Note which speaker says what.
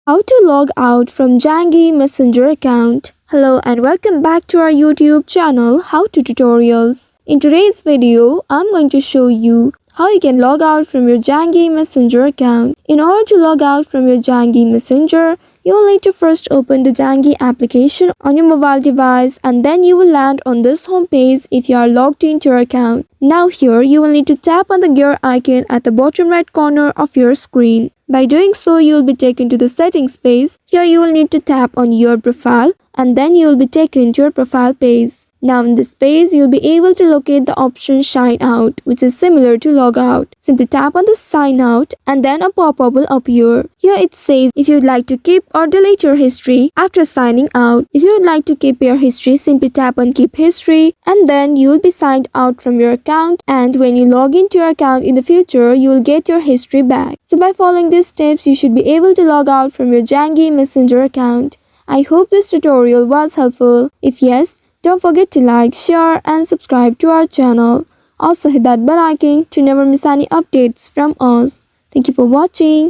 Speaker 1: How to log out from Zangi Messenger account. Hello and welcome back to our YouTube channel How to Tutorials. In today's video, I'm going to show you how you can log out from your Zangi Messenger account. In order to log out from your Zangi Messenger, you will need to first open the Zangi application on your mobile device and then you will land on this home page if you are logged into your account. Now here, you will need to tap on the gear icon at the bottom right corner of your screen. By doing so, you will be taken to the settings page. Here you will need to tap on your profile and then you will be taken to your profile page. Now in this page, you will be able to locate the option sign out, which is similar to log out. Simply tap on the sign out and then a pop-up will appear. Here it says if you would like to keep or delete your history after signing out. If you would like to keep your history, simply tap on keep history and then you will be signed out from your account, and when you log into your account in the future, you will get your history back. So by following these steps, you should be able to log out from your Zangi Messenger account. I hope this tutorial was helpful. If yes, don't forget to like, share and subscribe to our channel. Also hit that bell icon to never miss any updates from us. Thank you for watching.